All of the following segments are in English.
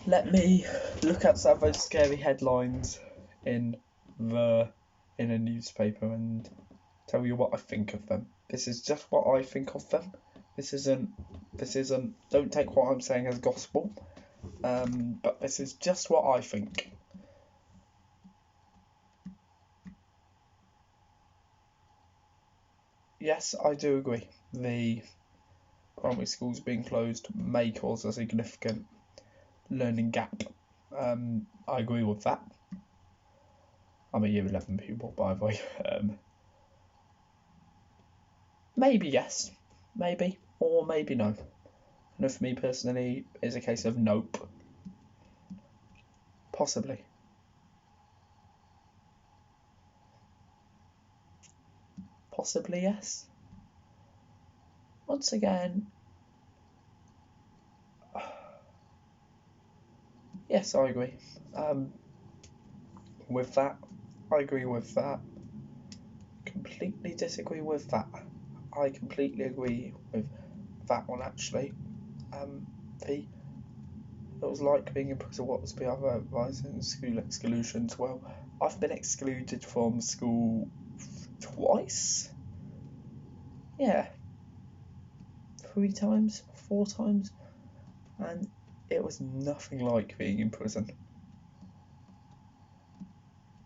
Let me look at some of those scary headlines in a newspaper and tell you what I think of them. This is just what I think of them. This isn't, don't take what I'm saying as gospel, but this is just what I think. Yes, I do agree. The primary schools being closed may cause a significant learning gap. I agree with that. I'm a year 11 pupil, by the way. Maybe yes, maybe, or maybe no. And for me personally, it's a case of nope. Possibly. Possibly yes. Once again, yes, I agree. With that, I agree with that. Completely disagree with that. I completely agree with that one actually. It was like being in prison. What was the other rising school exclusions? Well, I've been excluded from school twice. Yeah, 3 times, 4 times, and it was nothing like being in prison.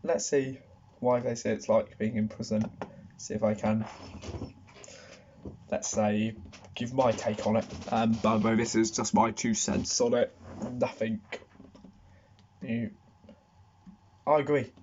Let's see why they say it's like being in prison. See if I can, let's say, give my take on it. By the way, this is just my 2 cents on it. Nothing new. I agree.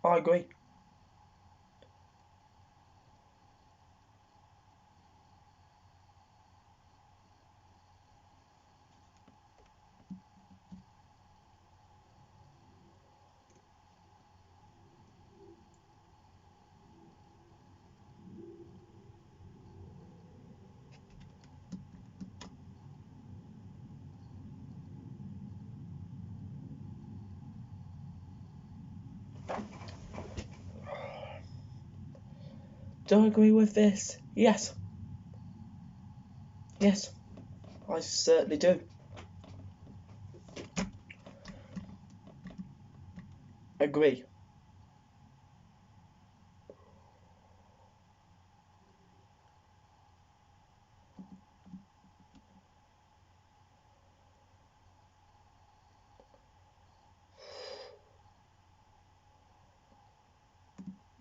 I agree. Do I agree with this? Yes. Yes, I certainly do. Agree.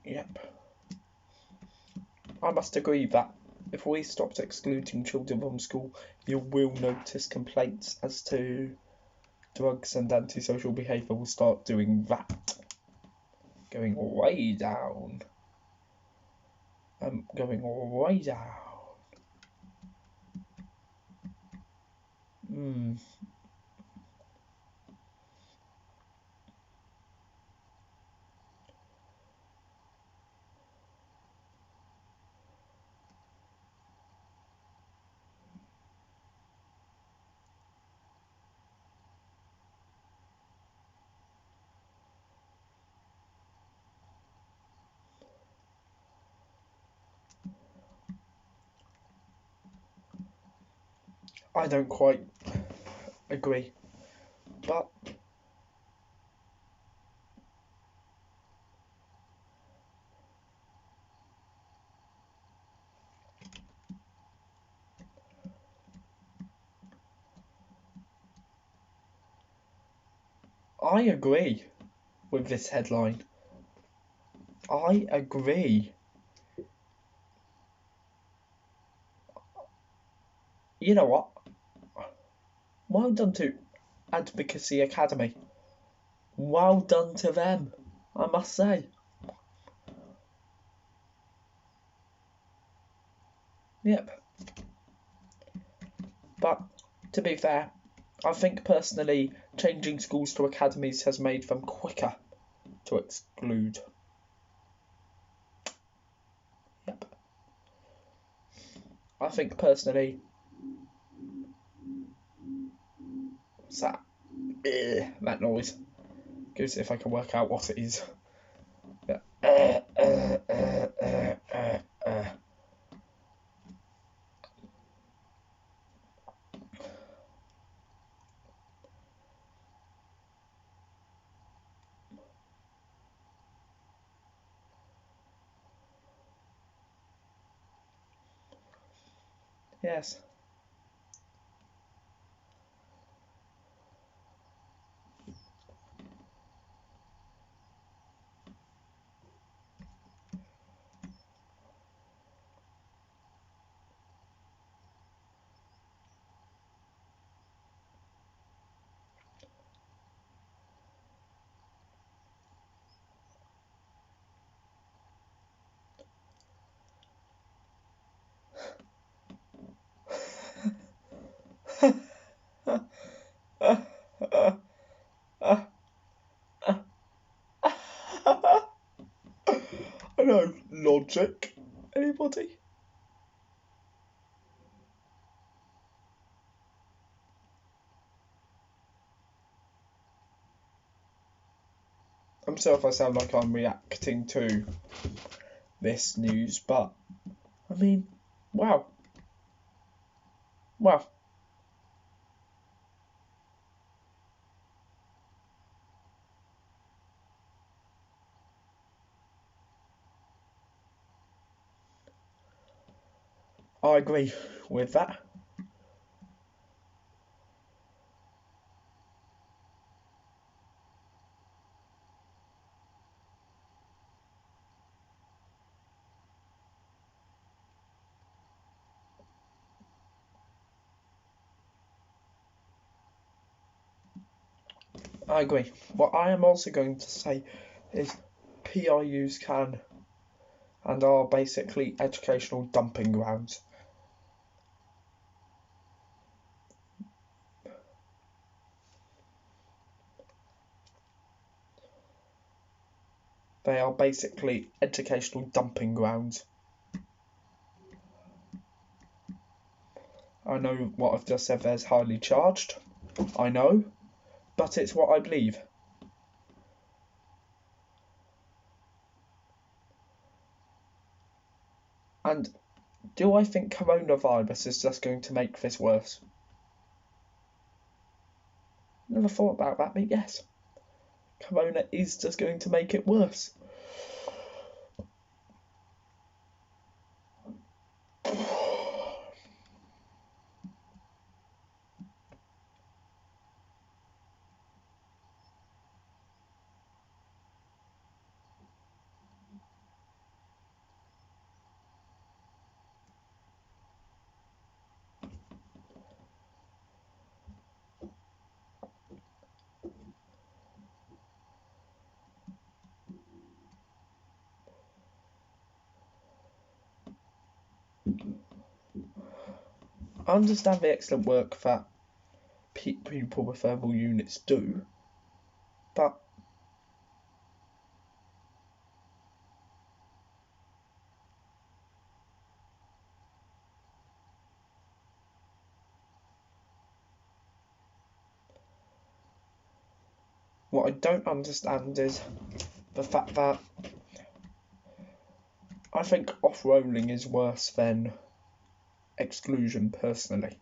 Yep. I must agree that if we stopped excluding children from school, you will notice complaints as to drugs and antisocial behaviour will start doing that. Going way down. Going way down. I don't quite agree, but I agree with this headline. I agree. You know what? Well done to Advocacy Academy. Well done to them, I must say. Yep. But to be fair, I think personally changing schools to academies has made them quicker to exclude. I think personally, what's that? That noise. Go see if I can work out what it is. Yes. I know, logic. Anybody? I'm sorry if I sound like I'm reacting to this news, but I mean, wow. Wow. I agree with that. I agree. What I am also going to say is PIUs can and are basically educational dumping grounds. They are basically educational dumping grounds. I know what I've just said there's highly charged. I know, but it's what I believe. And do I think coronavirus is just going to make this worse? Never thought about that, but yes. Corona is just going to make it worse. I understand the excellent work that people with thermal units do, but what I don't understand is the fact that I think off-rolling is worse than exclusion personally.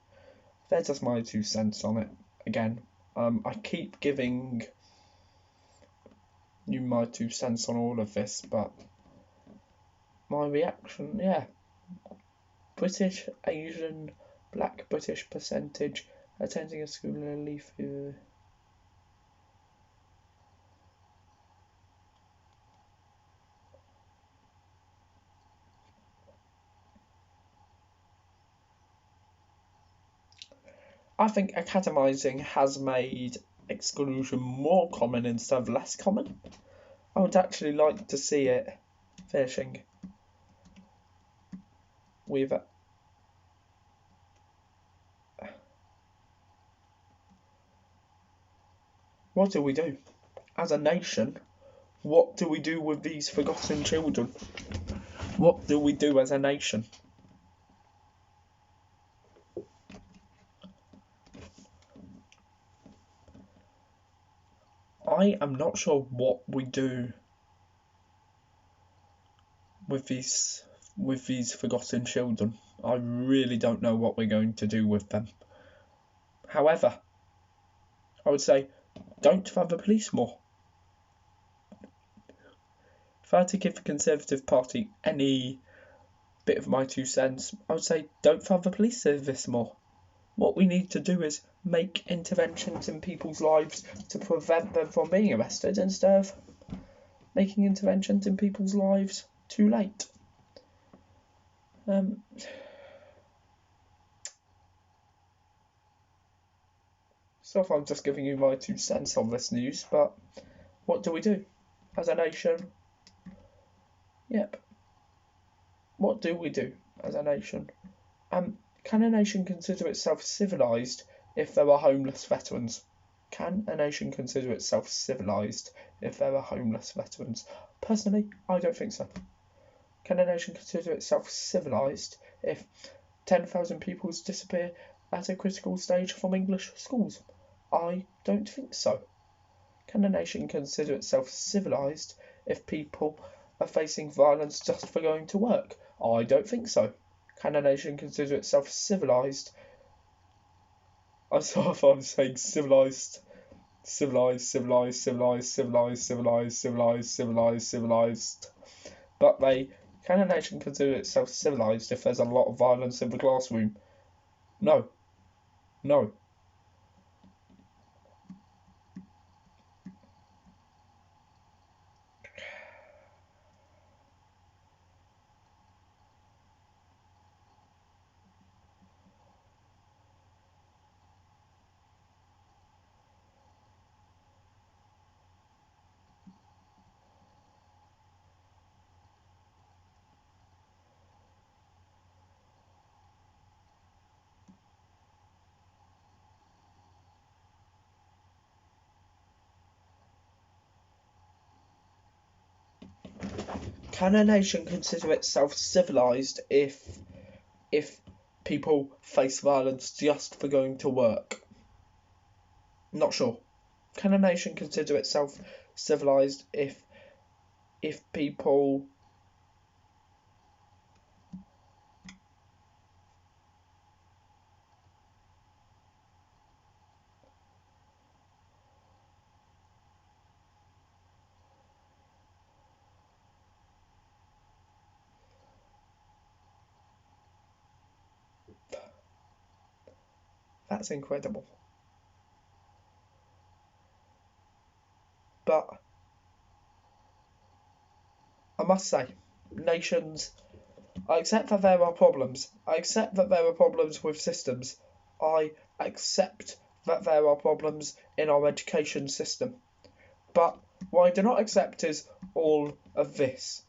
They're just my 2 cents on it. Again, I keep giving you my 2 cents on all of this, but my reaction, yeah. British, Asian, Black British percentage attending a school in a leaf. I think academising has made exclusion more common instead of less common. I would actually like to see it finishing with what do we do as a nation? What do we do with these forgotten children? What do we do as a nation? I am not sure what we do with these forgotten children. I really don't know what we're going to do with them. However, I would say don't fund the police more. If I had to give the Conservative Party any bit of my 2 cents, I would say don't fund the police service more. What we need to do is make interventions in people's lives to prevent them from being arrested instead of making interventions in people's lives too late. So if I'm just giving you my 2 cents on this news, but what do we do as a nation? Yep. What do we do as a nation? Can a nation consider itself civilised if there are homeless veterans? Can a nation consider itself civilised if there are homeless veterans? Personally, I don't think so. Can a nation consider itself civilised if 10,000 pupils disappear at a critical stage from English schools? I don't think so. Can a nation consider itself civilised if people are facing violence just for going to work? I don't think so. Can a nation consider itself civilised? I'm sorry if I'm saying civilised, but can a nation consider itself civilised if there's a lot of violence in the classroom? No. Can a nation consider itself civilised if people face violence just for going to work? Not sure. Can a nation consider itself civilised if people That's incredible. But I must say, nations, I accept that there are problems. I accept that there are problems with systems. I accept that there are problems in our education system. But what I do not accept is all of this.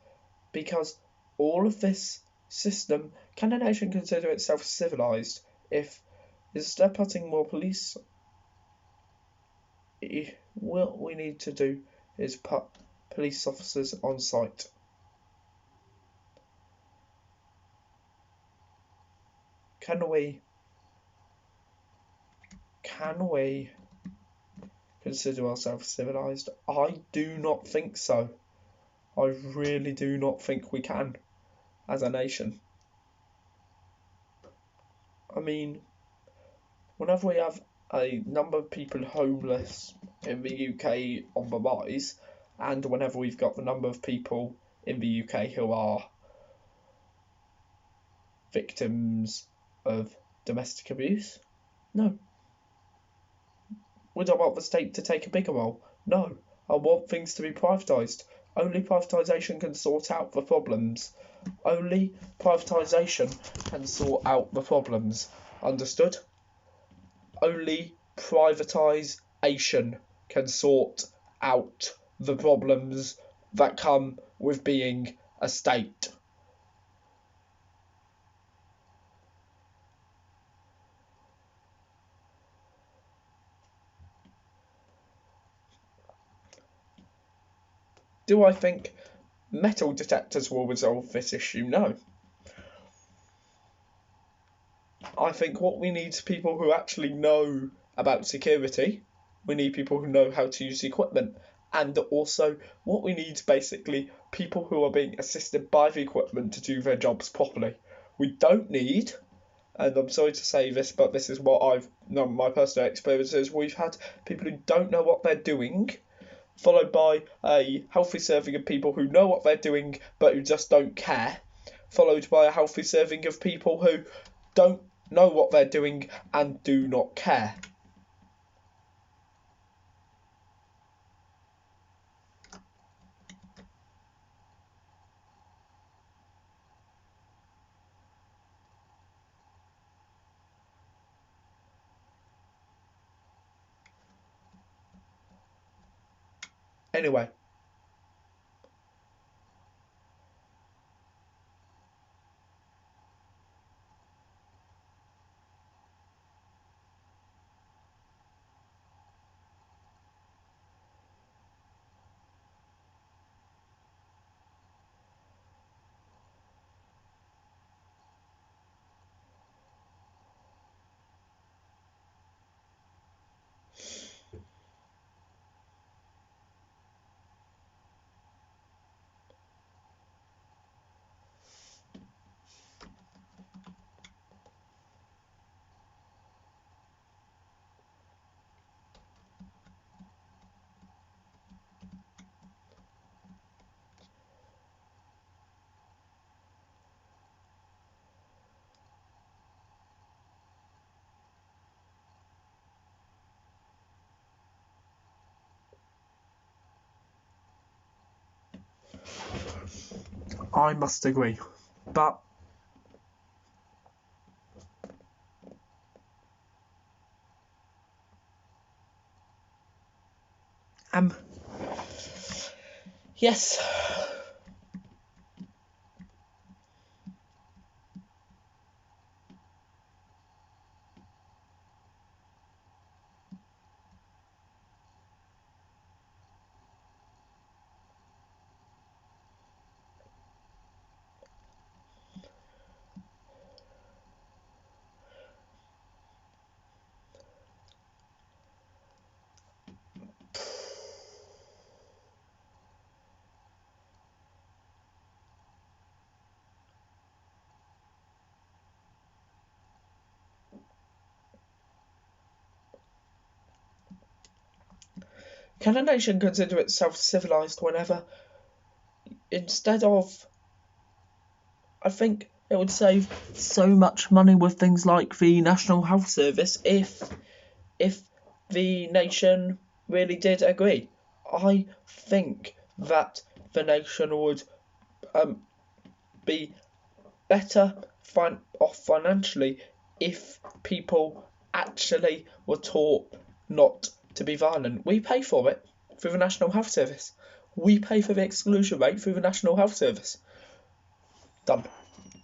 Because all of this system, can a nation consider itself civilised if instead of putting more police, what we need to do is put police officers on site. Can we consider ourselves civilised? I do not think so. I really do not think we can as a nation. I mean, whenever we have a number of people homeless in the UK on the rise, and whenever we've got the number of people in the UK who are victims of domestic abuse, no. Would I want the state to take a bigger role? No. I want things to be privatised. Only privatisation can sort out the problems. Only privatisation can sort out the problems. Understood? Only privatisation can sort out the problems that come with being a state. Do I think metal detectors will resolve this issue? No. I think what we need is people who actually know about security, we need people who know how to use the equipment. And also, what we need is basically people who are being assisted by the equipment to do their jobs properly. We don't need, and I'm sorry to say this, but this is what my personal experience is, we've had people who don't know what they're doing, followed by a healthy serving of people who know what they're doing but who just don't care, followed by a healthy serving of people who don't know what they're doing and do not care. Anyway, I must agree, but yes. Can a nation consider itself civilised whenever, instead of, I think it would save so much money with things like the National Health Service if the nation really did agree. I think that the nation would be better off financially if people actually were taught not to be violent. We pay for it through the National Health Service. We pay for the exclusion rate through the National Health Service. Done.